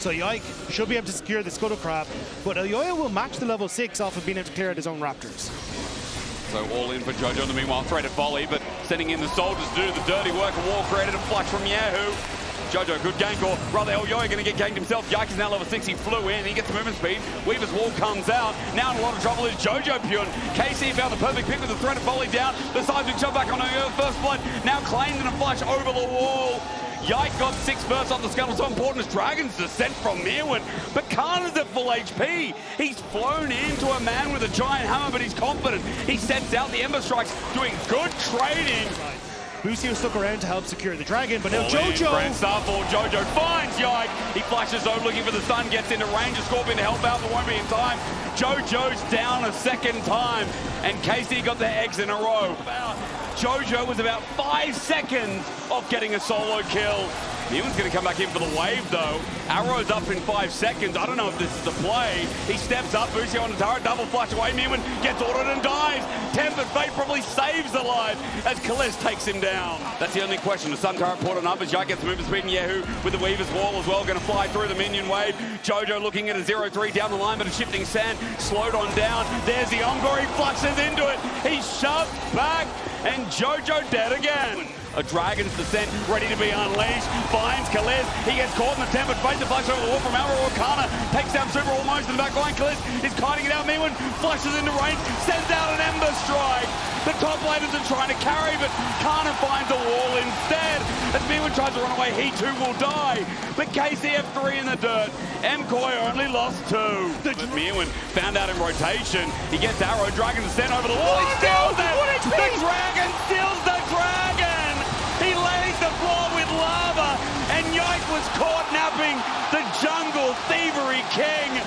So Yike should be able to secure the Scuttle Crab, but Elyoya will match the level 6 off of being able to clear out his own Raptors. So all in for Jojo in the meanwhile, threaded volley, but sending in the soldiers to do the dirty work. A wall created, a flush from Kyeahoo. Jojo, good gank, or rather Elyoya going to get ganked himself. Yike is now level 6, he flew in, he gets movement speed. Weaver's wall comes out. Now in a lot of trouble is Jojopyun. KC found the perfect pick with the threaded volley down. The seismic shot back on Elyoya, first blood. Now claimed in a flush over the wall. Yike got 6 bursts off the Scuttle, so important as Dragon's descent from Myrwn. But Canna's at full HP. He's flown into a man with a giant hammer, but he's confident. He sets out the Ember Strikes, doing good trading. Busio stuck around to help secure the Dragon, but now Jojo... Grand Starfall, Jojo finds Yike. He flashes over looking for the stun, gets into range of Scorpion to help out, but won't be in time. Jojo's down a second time, and KC got their eggs in a row. Jojo was about 5 seconds off getting a solo kill. Myrwn's going to come back in for the wave, though. Arrow's up in 5 seconds. I don't know if this is the play. He steps up, Busio on the turret, double flash away. Myrwn gets ordered and dies. Tempered Fate probably saves the life as Caliste takes him down. That's the only question. The Sun turret put on up as Yike gets movement speed, and Kyeahoo with the Weaver's wall as well, going to fly through the minion wave. Jojo looking at a 0-3 down the line, but a shifting sand slowed on down. There's the Encore, he flushes into it. He's shoved back, and Jojo dead again. A Dragon's descent ready to be unleashed. Finds Caliste. He gets caught in the tempered fate. The flash over the wall from Alvaro. Canna takes down Supa almost in the back line. Caliste is kiting it out. Myrwn flashes into range. Sends out an Ember Strike. The top laners are trying to carry, but Canna finds a wall instead. As Myrwn tries to run away, he too will die. But KCF3 in the dirt. MKOI only lost 2. But Myrwn found out in rotation. He gets Arrow. Dragon descent over the wall. He steals it. The Dragon steals the Dragon. He lays the floor with lava, and Yike was caught napping the jungle thievery king.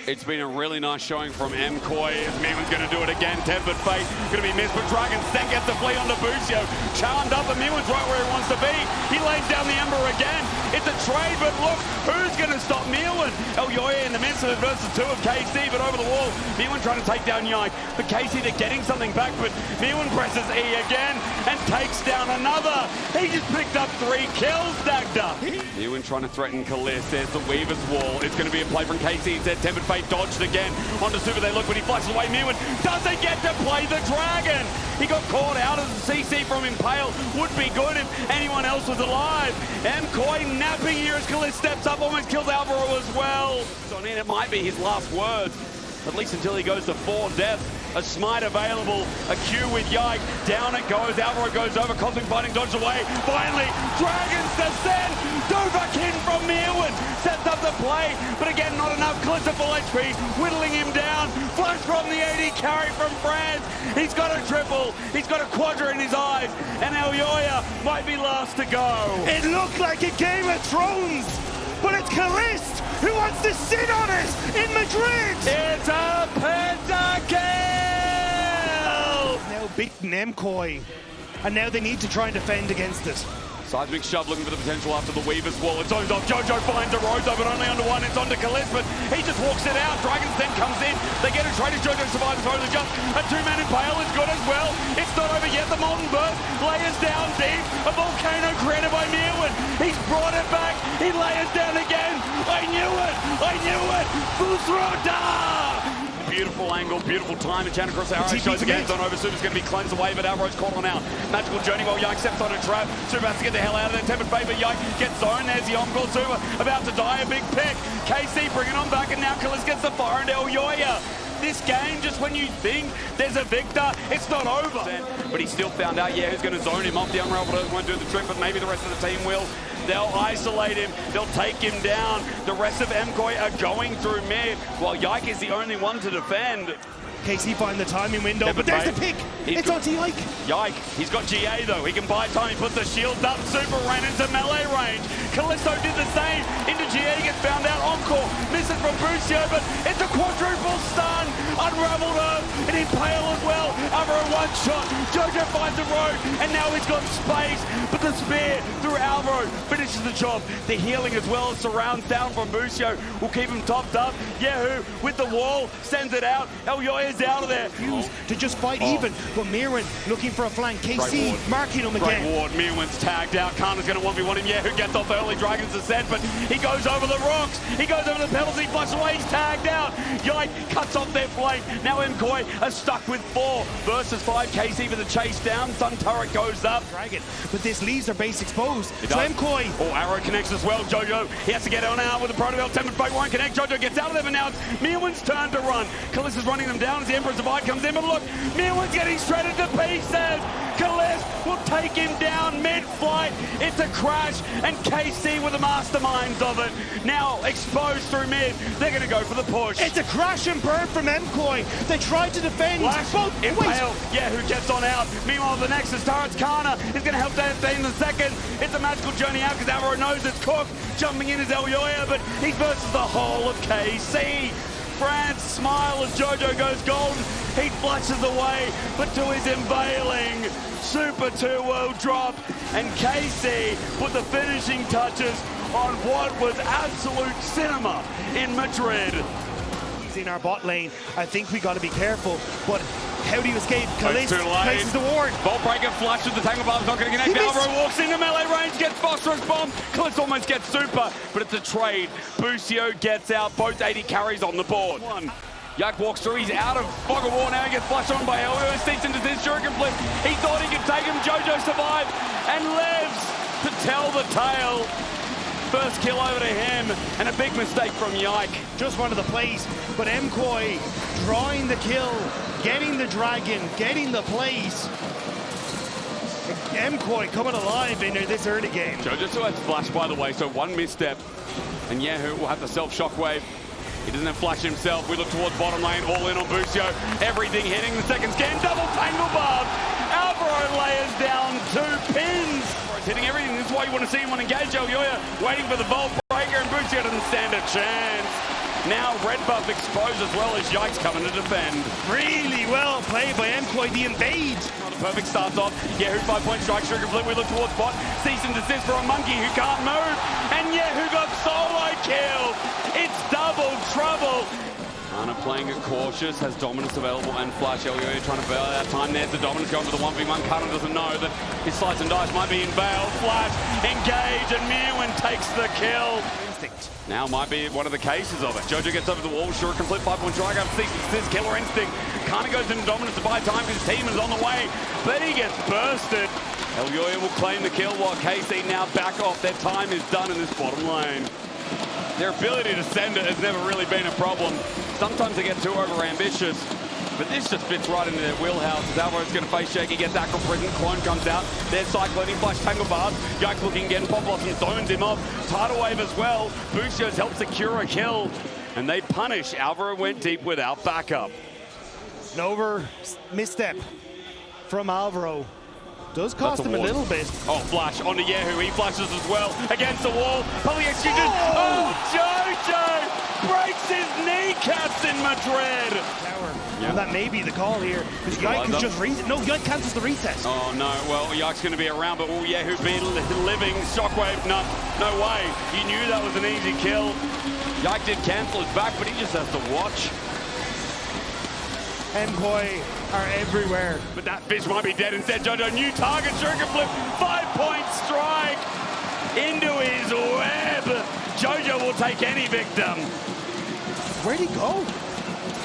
It's been a really nice showing from MKOI. Myrwn's going to do it again. Tempered Fate going to be missed, but Dragon's then gets the flee onto Busio. Charmed up, and Myrwn's right where he wants to be. He lays down the Ember again. It's a trade, but look, who's going to stop Myrwn? Elyoya in the midst of it versus 2 of KC, but over the wall. Myrwn trying to take down Yike. But KC, they're getting something back, but Myrwn presses E again and takes down another. He just picked up 3 kills, Dagda. Myrwn trying to threaten Caliste. There's the Weaver's wall. It's going to be a play from KC. Instead, Tempered Fate dodged again. Onto Supa they look, but he flashes away. Myrwn doesn't get to play the Dragon. He got caught out as a CC from Impale. Would be good if anyone else was alive. MKOI napping here as Caliste steps up, almost kills Alvaro as well. So it might be his last words, at least until he goes to 4 deaths. A smite available, a Q with Yike. Down it goes, Alvaro goes over, Cosmic Fighting dodges away. Finally, Dragon's descent. Jojopyun from Myrwn sets up the play, but again, not enough. Caliste at full HP, whittling him down. Flush from the AD carry from France. He's got a triple, he's got a quadra in his eyes, and Elyoya might be last to go. It looked like a Game of Thrones, but it's Caliste who wants to sit on it in Madrid. It's a pentakill! Now beaten MKOI, and now they need to try and defend against it. Seismic shove looking for the potential after the Weaver's wall. It's zoned off. Jojo finds a Rosa, but only under 1. It's onto Caliste, but he just walks it out. Dragon's then comes in. They get a trade as Jojo survives totally just. A 2-man Impale is good as well. It's not over yet. The Molten Burst layers down deep. A volcano created by Myrwn. He's brought it back. He layers down again. I knew it. I knew it. Fusroda! Beautiful angle, beautiful time. And Canna across the arrow shows again. It's on over. Supa's going to be cleansed away, but Alvaro's caught on out. Magical journey while Yike steps on a trap. Supa has to get the hell out of there. Tempered Fate, but Yike gets zoned. There's the Encore. Supa about to die. A big pick. KC bringing on back, and now Caliste gets the fire into Elyoya. This game, just when you think there's a victor, it's not over. But he still found out, yeah, who's going to zone him off. The Unraveled won't do the trick, but maybe the rest of the team will. They'll isolate him. They'll take him down. The rest of MKOI are going through mid, while Yike is the only one to defend. KC find the timing window, but there's the pick. It's onto Yike. Yike, he's got GA though. He can buy time. He puts the shields up. Supa ran into melee range. Callisto did the same. Into GA, gets found out. Encore misses from Busio, but it's a quadruple stun. Unraveled Earth, and Impale as well. Alvaro one shot. Jojo finds a road, and now he's got space. But the spear through Alvaro finishes the job. The healing as well as surrounds down from Busio will keep him topped up. Kyeahoo with the wall sends it out. Elyoya's out of there. To just fight even, but Myrwn looking for a flank. KC marking him again. Great ward. Myrwn's tagged out. Canna's going to 1v1 him. Kyeahoo gets off early. Dragon's Ascent, but he goes over the rocks. He goes over the pebbles. He flushes away. He's tagged out. Yike cuts off their flank. Now MKOI are stuck with 4 versus 5. KC for the chase down. Sun turret goes up. Dragon, but this leaves their base exposed. It So does. MKOI. Oh, arrow connects as well. Jojo, he has to get on out with the Protobell. Tempered Fate won't connect. Jojo gets out of there, but now it's Myrwn's turn to run. Caliste is running them down as the Emperor's Divide comes in, but look, Myrwn's getting shredded to pieces. Caliste will take him down mid-flight. It's a crash, and KC were the masterminds of it. Now exposed through mid, they're going to go for the push. It's a crash and burn from MKOI. They tried to defend. Flash, Impale, yeah, who gets on out. Meanwhile, the Nexus turret's Canna is going to help that stay in the second. It's a magical journey out because Alvaro knows it's cooked. Jumping in is Elyoya, but he's versus the whole of KC. France smile as Jojo goes golden. He flushes away, but to his unveiling, Supa 2 will drop, and KC put the finishing touches on what was absolute cinema in Madrid. He's in our bot lane. I think we got to be careful, but how do you escape? Caliste places the ward. Bolt breaker flushes the tangle bomb, not going to connect. Alvaro walks into melee range, gets phosphorus bomb. Caliste almost gets Supa, but it's a trade. Busio gets out, both 80 carries on the board. Yike walks through, he's out of fog of war now, he gets flushed on by Elyoya, sneaks into this shuriken flip. He thought he could take him, Jojo survived and lives to tell the tale. First kill over to him, and a big mistake from Yike. Just one of the plays, but MKOI drawing the kill, getting the dragon, getting the plays. MKOI coming alive in this early game. Jojo still has flash, by the way, so one misstep, and Kyeahoo will have the self-shockwave. He doesn't have flash himself. We look towards bottom lane, all in on Busio. Everything hitting the second scan, double tangle bomb. Alvaro layers down 2 pins. It's hitting everything. This is why you want to see him on engage. Elyoya waiting for the Volt Breaker, and Busio doesn't stand a chance. Now red buff exposed as well as Yike's coming to defend. Really well played by MKOI, the invade. The perfect starts off. Kyeahoo 5-point strike, sugar flip. We look towards bot. Cease and desist for a monkey who can't move. And Kyeahoo got solo killed. It's double trouble. Canna playing it cautious, has dominance available and flash. Elyoya trying to bail out time. There's the dominance going for the 1v1. Canna doesn't know that his slice and dice might be in bail. Flash, engage, and Myrwn takes the kill. Instinct. Now might be one of the cases of it. Jojo gets over the wall, sure, complete 5-point strike up, this killer instinct. Canna goes into dominance to buy time because his team is on the way, but he gets bursted. Elyoya will claim the kill while KC now back off. Their time is done in this bottom lane. Their ability to send it has never really been a problem. Sometimes they get too over-ambitious, but this just fits right into their wheelhouse. Alvaro's going to face Shake, he gets Acro Prison, Clone comes out, there's Cyclone, he flash Tangle Bars, Yike looking again, Pop Blossom zones him off, Tidal Wave as well, Busio's helped secure a kill, and they punish. Alvaro went deep without backup. An over misstep from Alvaro. Does cost him a little bit. Oh, flash onto Kyeahoo. He flashes as well against the wall. Probably executed. Oh, Jojo breaks his kneecaps in Madrid. Tower. Yep. And that may be the call here. Because Yike is just reset. No, Yike cancels the reset. Oh, no. Well, Yike's going to be around, but will Kyeahoo be living? Shockwave, no way. You knew that was an easy kill. Yike did cancel his back, but he just has to watch. MKOI are everywhere. But that fish might be dead instead. Jojo, new target, sugar flip, 5-point strike into his web. Jojo will take any victim. Where'd he go?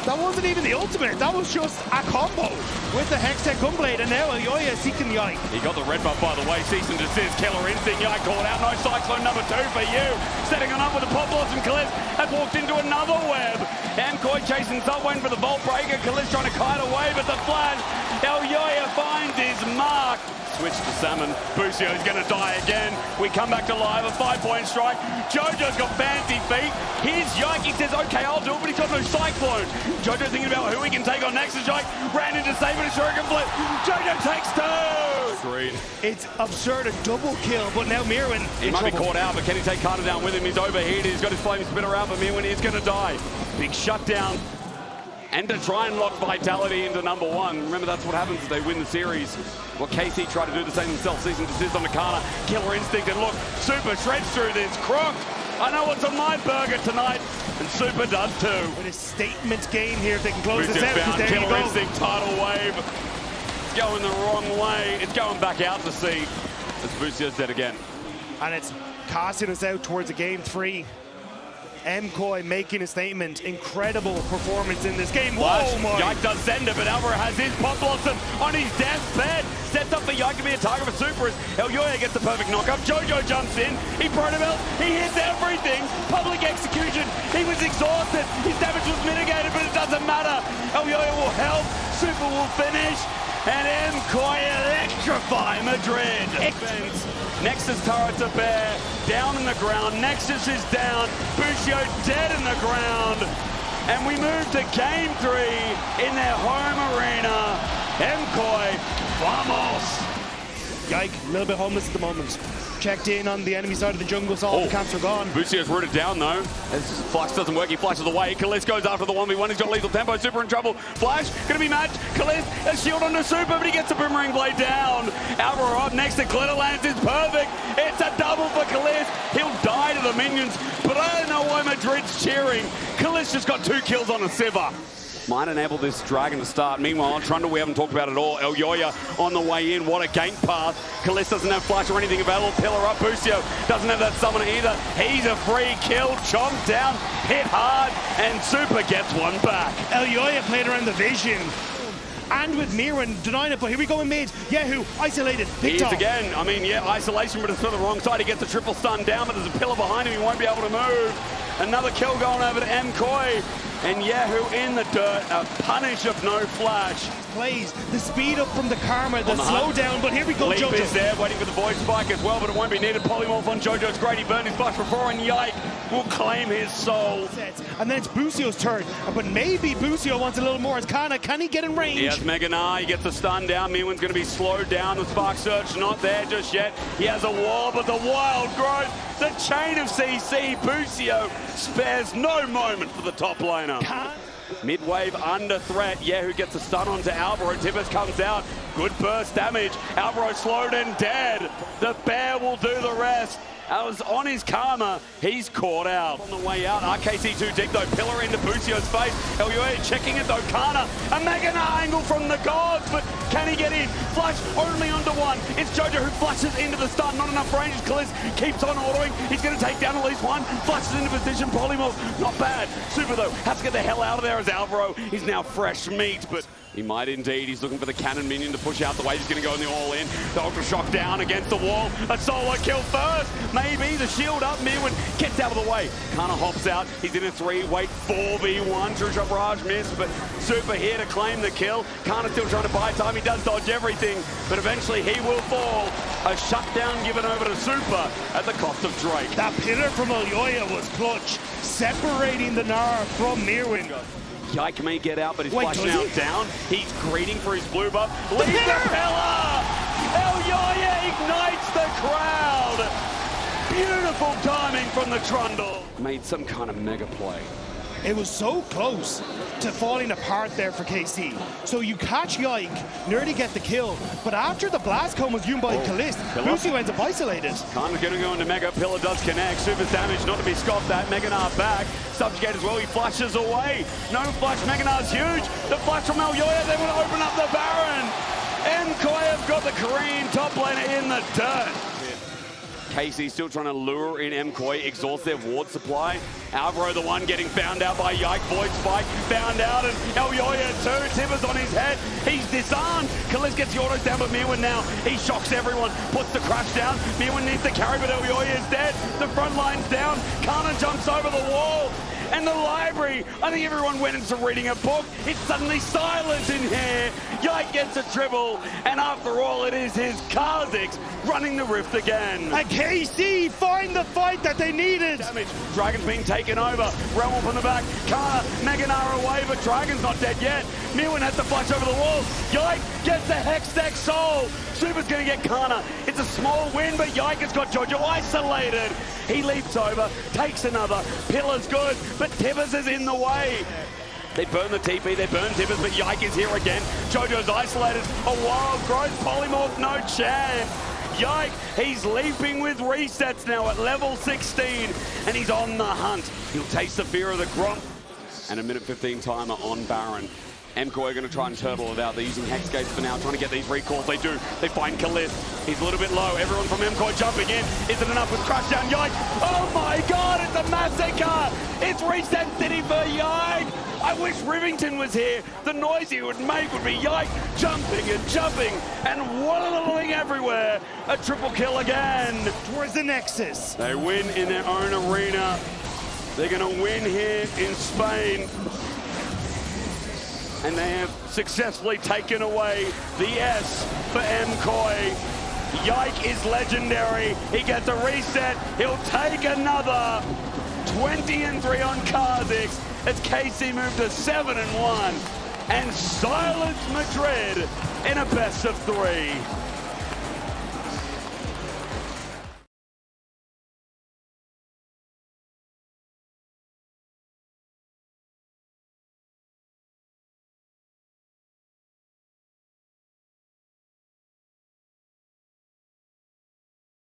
That wasn't even the ultimate. That was just a combo with the Hextech Gunblade, and now Elyoya seeking Yike. He got the red buff, by the way. Cease and desist. Killer instinct. Yike called out. No Cyclone number 2 for you. Setting it up with a Pop Blossom. Caliste had walked into another web. MKOI chasing Subwayne for the Volt Breaker. Caliste trying to kite away, but the flash. Elyoya finds his mark. Switch to Salmon. Busio's going to die again. We come back to live. A 5-point strike. Jojo's got fancy feet. Here's Yike. He says, okay, I'll do it, but he's got no Cyclone. Jojo thinking about who he can take on next. As Yike ran into save it, a shuriken flip. Jojo takes 2. Green. It's absurd, a double kill, but now Myrwn He might be caught out, but can he take Canna down with him? He's overheated, he's got his flame spinner around, but Myrwn is going to die. Big shutdown. And to try and lock Vitality into #1. Remember, that's what happens if they win the series. Well, KC tried to do the same themselves. Cease and desist on the Canna. Killer instinct, and look, Supa shreds through this. Croc, I know what's on my burger tonight, and Supa does too. With a statement game here, if they can close this out, Found there you Killer go. instinct, tidal wave. It's going the wrong way. It's going back out to sea. As Busio's dead again. And it's casting us out towards a game 3. MKOI making a statement. Incredible performance in this game. Whoa, my. Yike does send it, but Alvaro has his pop blossom on his deathbed. Sets up for Yike to be a target for Supa. Elyoya gets the perfect knockup. Jojo jumps in. He protomelts. He hits everything. Public execution. He was exhausted. His damage was mitigated, but it doesn't matter. Elyoya will help. Supa will finish. And MKOI electrify Madrid. Nexus turret to bear, down in the ground. Nexus is down. Busio dead in the ground. And we move to game 3 in their home arena. MKOI, vamos. Yike, a little bit homeless at the moment. Checked in on the enemy side of the jungle, so all the camps are gone. Busio's rooted down though. As Flash doesn't work, he flashes away. Caliste goes after the 1v1. He's got lethal tempo. Supa in trouble. Flash gonna be matched. Caliste a shield onto Supa, but he gets the boomerang blade down. Alvaro up next to Glitter Lance is perfect. It's a double for Caliste. He'll die to the minions, but I don't know why Madrid's cheering. Caliste just got 2 kills on a Siva. Might enable this dragon to start. Meanwhile, Trundle, we haven't talked about it at all. Elyoya on the way in. What a gank path. Caliste doesn't have flash or anything available. Pillar up. Busio doesn't have that summoner either. He's a free kill. Chomped down. Hit hard. And Supa gets one back. Elyoya played around the vision. And with Myrwn denying it, but here we go in mid. Kyeahoo isolated. He's again. I mean, yeah, isolation, but it's for the wrong side. He gets a triple stun down, but there's a pillar behind him. He won't be able to move. Another kill going over to MKOI. And Kyeahoo in the dirt, a punish of no flash. Plays the speed up from the Karma, the slowdown, but here we go, Leap Jojo. is there, waiting for the void spike as well, but it won't be needed. Polymorph on Jojo's great. He burned his flash before, and Yike will claim his soul. And then it's Busio's turn, but maybe Busio wants a little more as Canna. Can he get in range? He has Mega. He gets the stun down. Myrwn's going to be slowed down. The spark surge not there just yet. He has a wall, but the wild growth, the chain of CC. Busio spares no moment for the top laner. Mid-wave under threat. Kyeahoo gets a stun onto Alvaro. Tibbers comes out. Good burst damage. Alvaro slowed and dead. The bear will do the rest. As on his Karma, he's caught out. On the way out, RKC too deep though. Pillar into Busio's face. Elyoya checking it though. Canna, a Mega angle from the gods, but can he get in? Flash only onto 1. It's Jojo who flashes into the stun. Not enough range. Caliste keeps on autoing. He's going to take down at least 1. Flashes into position. Polymorph, not bad. Supa though has to get the hell out of there as Alvaro is now fresh meat, but he might indeed. He's looking for the cannon minion to push out the way. He's going to go in the all-in. The Ultra Shock down against the wall. A solo kill first. Maybe the shield up. Myrwn gets out of the way. Canna hops out. He's in a 3-weight 4v1. True Shot Barrage missed, but Supa here to claim the kill. Canna still trying to buy time. He does dodge everything, but eventually he will fall. A shutdown given over to Supa at the cost of Drake. That pillar from Elyoya was clutch, separating the Nara from Myrwn. Yike may get out, but he's flashing out down. He's greeting for his blue buff. Leave the pillar! Elyoya ignites the crowd! Beautiful timing from the Trundle. Made some kind of mega play. It was so close to falling apart there for KC. So you catch Yike, nearly get the kill, but after the blast cone was used by Caliste, Busio ends up isolated. Canna's going to go into Mega. Pillar does connect. Supa's damage not to be scoffed at. Meganar back. Subjugate as well. He flashes away. No flash. Meganar's huge. The flash from Elyoya. They want to open up the Baron. MKOI have got the Korean top laner in the dirt. KC still trying to lure in MKOI, exhaust their ward supply. Alvaro the one getting found out by Yike. Void Spike found out, and Elyoya too. Tibbers on his head. He's disarmed. Caliste gets the autos down, but Myrwn now, he shocks everyone. Puts the crash down. Myrwn needs the carry, but Elyoya is dead. The front line's down. Canna jumps over the wall. And the library, I think everyone went into reading a book. It's suddenly silent in here. Yike gets a triple, and after all, it is his Kha'Zix running the rift again. And KC find the fight that they needed. Damage. Dragon's being taken over. Realm from the back. Canna, Meganara away, but Dragon's not dead yet. Myrwn has to flash over the wall. Yike gets the Hextech Soul. Supa's going to get Canna. It's a small win, but Yike has got Jojo isolated. He leaps over, takes another. Pillar's good, but Tibbers is in the way. They burn the TP, they burn Tibbers, but Yike is here again. Jojo's isolated. A wild growth, polymorph, no chance. Yike, he's leaping with resets now at level 16, and he's on the hunt. He'll taste the fear of the Gromp. And a minute 15 timer on Baron. MKOI are going to try and turtle it out. They're using Hex Gates for now, trying to get these recalls. They do. They find Caliste. He's a little bit low. Everyone from MKOI jumping in. Is it enough with Crashdown? Yike! Oh my god, it's a massacre! It's Reset City for Yike! I wish Rivington was here. The noise he would make would be Yike jumping and jumping and waddling everywhere. A triple kill again. Towards the Nexus. They win in their own arena. They're going to win here in Spain. And they have successfully taken away the S for MKOI. Yike is legendary. He gets a reset. He'll take another 20-3 on Kha'Zix as KC moved to 7-1 and silence Madrid in a best of 3.